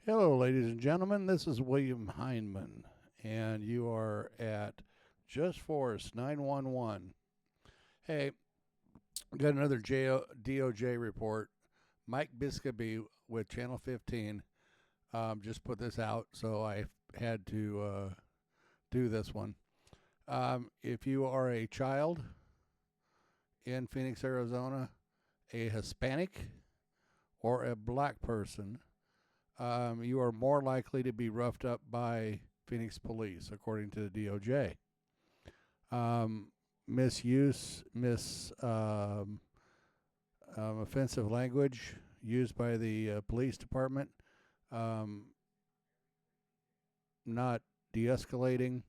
Hello, ladies and gentlemen. This is William Hindman, and you are at Just Force 911. Hey, got another DOJ report. Mike Biscobee with Channel 15 just put this out, so I had to do this one. If you are a child in Phoenix, Arizona, a Hispanic, or a black person, you are more likely to be roughed up by Phoenix police, according to the DOJ. Misuse, offensive language used by the police department, not de-escalating,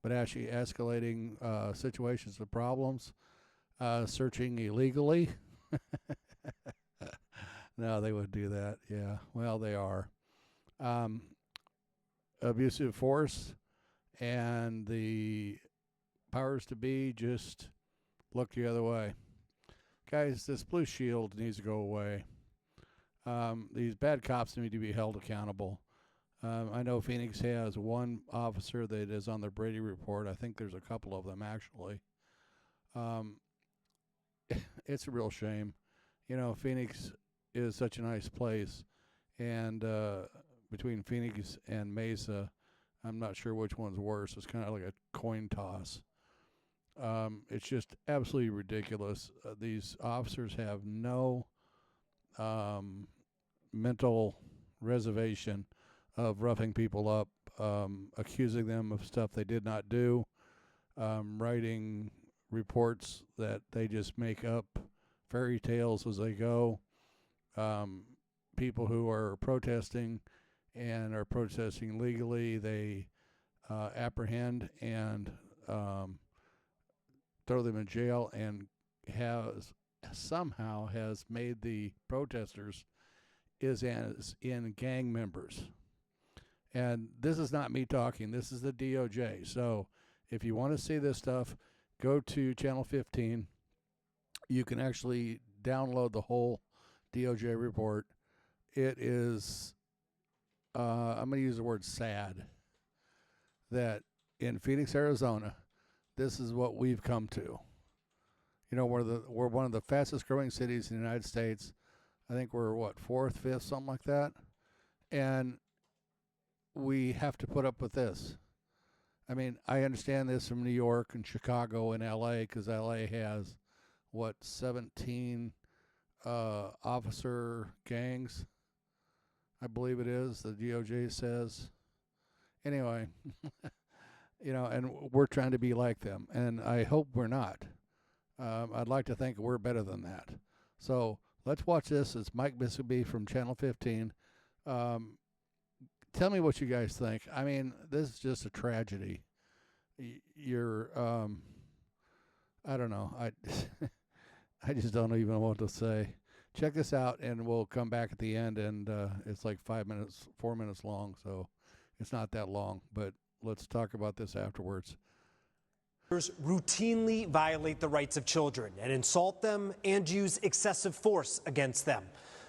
but actually escalating situations of problems, searching illegally. No, they would do that. Yeah, well, they are. Abusive force, and the powers to be just look the other way. Guys, this blue shield needs to go away. These bad cops need to be held accountable. I know Phoenix has one officer that is on the Brady report. I think there's a couple of them, actually. It's a real shame. You know, Phoenix is such a nice place, and between Phoenix and Mesa, I'm not sure which one's worse. It's kind of like a coin toss. It's just absolutely ridiculous. These officers have no mental reservation of roughing people up, accusing them of stuff they did not do, writing reports that they just make up, fairy tales as they go. People who are protesting and are protesting legally, they apprehend and throw them in jail, and somehow has made the protesters as in gang members. And this is not me talking. This is the DOJ. So if you want to see this stuff, go to Channel 15. You can actually download the whole DOJ report. It is, I'm going to use the word sad, that in Phoenix, Arizona, this is what we've come to. You know, we're one of the fastest growing cities in the United States. I think we're, fourth, fifth, something like that. And we have to put up with this. I mean, I understand this from New York and Chicago and L.A., because L.A. has, 17 officer gangs, I believe it is, the DOJ says. Anyway, you know, and we're trying to be like them, and I hope we're not. I'd like to think we're better than that. So let's watch this. It's Mike Biscobee from Channel 15. Tell me what you guys think. I mean, this is just a tragedy. You're, I don't know. I just don't even know what to say. Check this out, and we'll come back at the end, and it's like 4 minutes long, so it's not that long, but let's talk about this afterwards. Routinely violate the rights of children and insult them and use excessive force against them.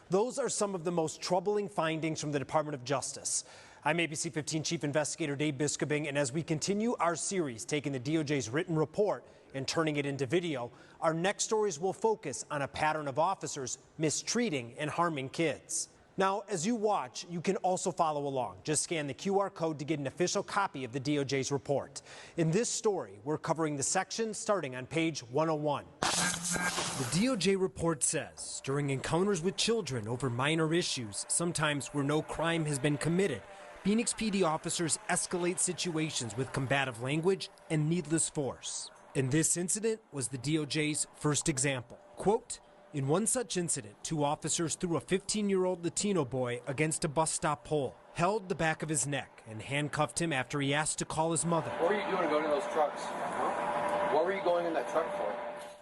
Those are some of the most troubling findings from the Department of Justice. I'm ABC 15 Chief Investigator Dave Biscobing, and as we continue our series taking the DOJ's written report and turning it into video, our next stories will focus on a pattern of officers mistreating and harming kids. Now, as you watch, you can also follow along. Just scan the QR code to get an official copy of the DOJ's report. In this story, we're covering the section starting on page 101. The DOJ report says, during encounters with children over minor issues, sometimes where no crime has been committed, Phoenix PD officers escalate situations with combative language and needless force. And this incident was the DOJ's first example. Quote, in one such incident, 2 officers threw a 15-year-old Latino boy against a bus stop pole, held the back of his neck, and handcuffed him after he asked to call his mother. What were you doing going in those trucks? Huh? What were you going in that truck for?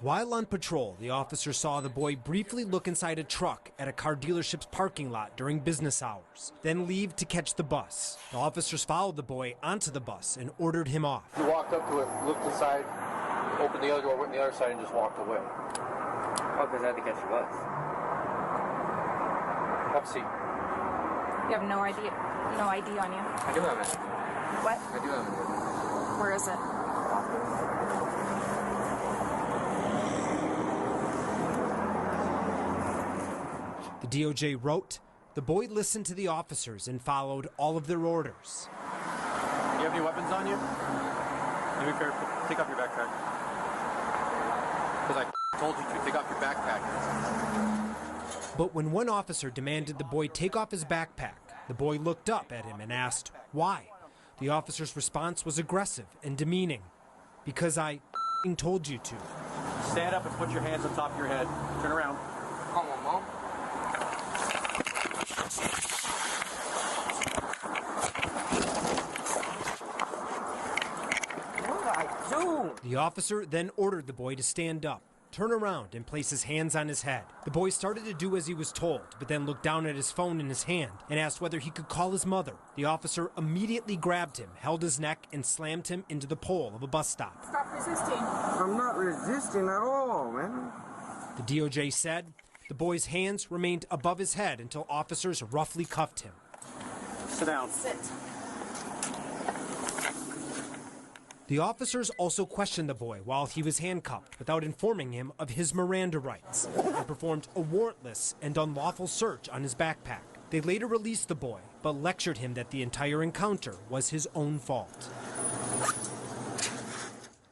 While on patrol, the officer saw the boy briefly look inside a truck at a car dealership's parking lot during business hours, then leave to catch the bus. The officers followed the boy onto the bus and ordered him off. He walked up to it, looked inside, opened the other door, went on the other side, and just walked away. Oh, because I had to catch the bus. Have a seat. You have no idea, no ID on you. I do have it. What? I do have it. Where is it? The DOJ wrote, the boy listened to the officers and followed all of their orders. Do you have any weapons on you? You be careful. Take off your backpack. Because I told you to take off your backpack. But when one officer demanded the boy take off his backpack, the boy looked up at him and asked, why? The officer's response was aggressive and demeaning. Because I told you to. Stand up and put your hands on top of your head. Turn around. Come on, Mom. What did I do? The officer then ordered the boy to stand up, turn around, and place his hands on his head. The boy started to do as he was told, but then looked down at his phone in his hand and asked whether he could call his mother. The officer immediately grabbed him, held his neck, and slammed him into the pole of a bus stop. Stop resisting. I'm not resisting at all, man. The DOJ said the boy's hands remained above his head until officers roughly cuffed him. Sit down. Sit. The officers also questioned the boy while he was handcuffed without informing him of his Miranda rights and performed a warrantless and unlawful search on his backpack. They later released the boy, but lectured him that the entire encounter was his own fault.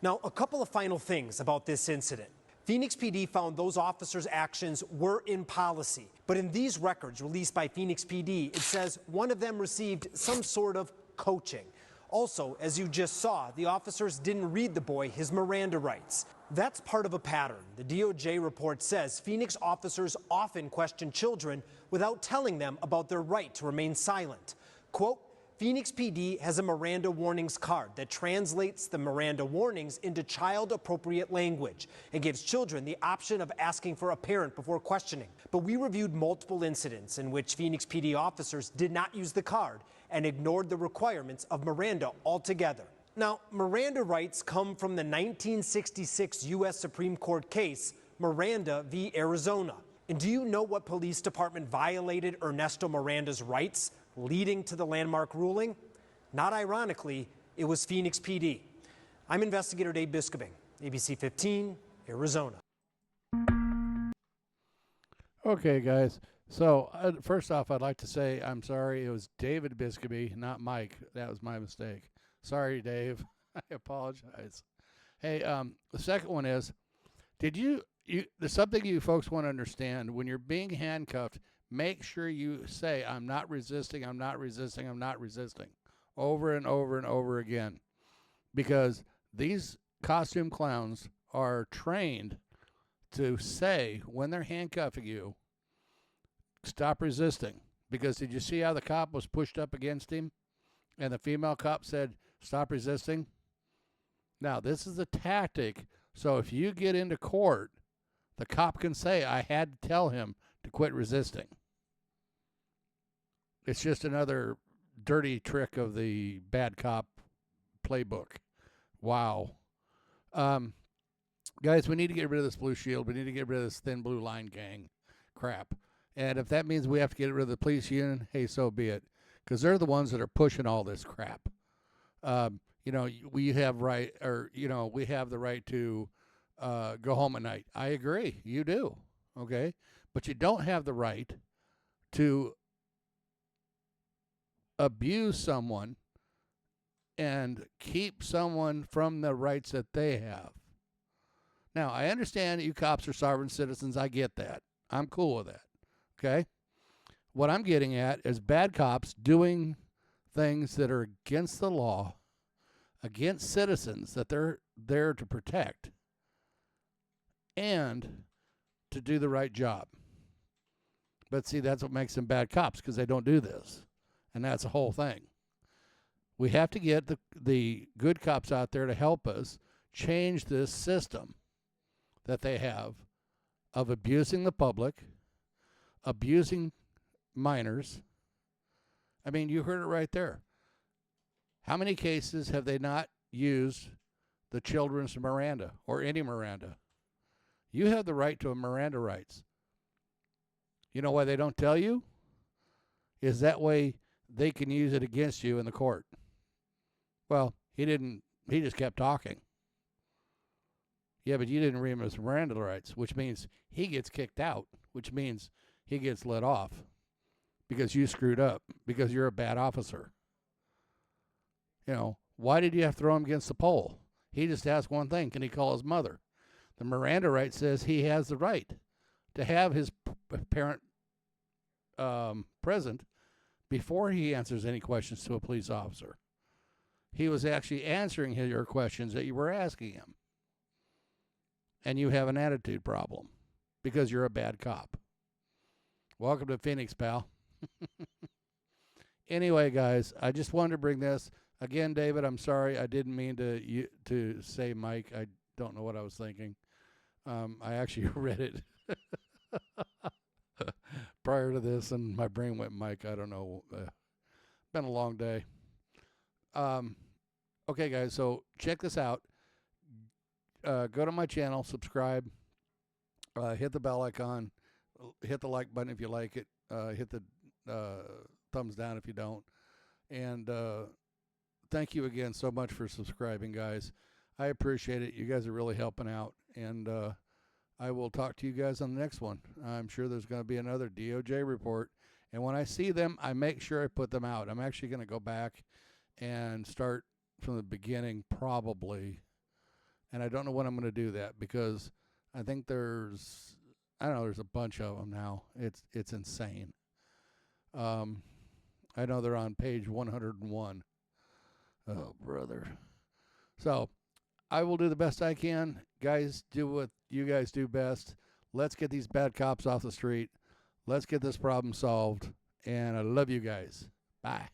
Now, a couple of final things about this incident. Phoenix PD found those officers' actions were in policy, but in these records released by Phoenix PD, it says one of them received some sort of coaching. Also, as you just saw, the officers didn't read the boy his Miranda rights. That's part of a pattern. The DOJ report says Phoenix officers often question children without telling them about their right to remain silent. Quote, Phoenix PD has a Miranda warnings card that translates the Miranda warnings into child-appropriate language and gives children the option of asking for a parent before questioning. But we reviewed multiple incidents in which Phoenix PD officers did not use the card and ignored the requirements of Miranda altogether. Now, Miranda rights come from the 1966 U.S. Supreme Court case, Miranda v. Arizona. And do you know what police department violated Ernesto Miranda's rights, leading to the landmark ruling? Not ironically, it was Phoenix PD. I'm Investigator Dave Biscobing, ABC 15, Arizona. Okay, guys. So, first off, I'd like to say I'm sorry. It was David Biscobee, not Mike. That was my mistake. Sorry, Dave. I apologize. Hey, the second one is, there's something you folks want to understand. When you're being handcuffed, make sure you say, I'm not resisting, I'm not resisting, I'm not resisting, over and over and over again. Because these costume clowns are trained to say, when they're handcuffing you, stop resisting. Because did you see how the cop was pushed up against him? And the female cop said, stop resisting. Now, this is a tactic. So if you get into court, the cop can say, I had to tell him to quit resisting. It's just another dirty trick of the bad cop playbook. Wow. Guys, we need to get rid of this blue shield. We need to get rid of this thin blue line gang crap. And if that means we have to get rid of the police union, hey, so be it. Because they're the ones that are pushing all this crap. We have we have the right to go home at night. I agree. You do. Okay. But you don't have the right to abuse someone and keep someone from the rights that they have. Now, I understand that you cops are sovereign citizens. I get that. I'm cool with that. Okay? What I'm getting at is bad cops doing things that are against the law, against citizens that they're there to protect, and to do the right job. But see, that's what makes them bad cops, because they don't do this. And that's the whole thing. We have to get the good cops out there to help us change this system that they have of abusing the public, abusing minors. I mean, you heard it right there. How many cases have they not used the children's Miranda or any Miranda? You have the right to a Miranda rights. You know why they don't tell you? is that way they can use it against you in the court. Well, he didn't. He just kept talking. Yeah, but you didn't read him his Miranda rights, which means he gets kicked out, which means he gets let off because you screwed up, because you're a bad officer. You know, why did you have to throw him against the pole? He just asked one thing: can he call his mother? The Miranda right says he has the right to have his parent present before he answers any questions to a police officer. He was actually answering your questions that you were asking him. And you have an attitude problem because you're a bad cop. Welcome to Phoenix, pal. Anyway, guys, I just wanted to bring this. Again, David, I'm sorry. I didn't mean to say Mike. I don't know what I was thinking. I actually read it prior to this, and my brain went Mike. I don't know. Been a long day. Okay, guys, so check this out. Go to my channel, subscribe, hit the bell icon, hit the like button if you like it, hit the thumbs down if you don't. And thank you again so much for subscribing, guys. I appreciate it. You guys are really helping out. And I will talk to you guys on the next one. I'm sure there's going to be another DOJ report. And when I see them, I make sure I put them out. I'm actually going to go back and start from the beginning probably. And I don't know when I'm going to do that because I think there's a bunch of them now. It's insane. I know they're on page 101. Oh, brother. So I will do the best I can. Guys, do what you guys do best. Let's get these bad cops off the street. Let's get this problem solved. And I love you guys. Bye.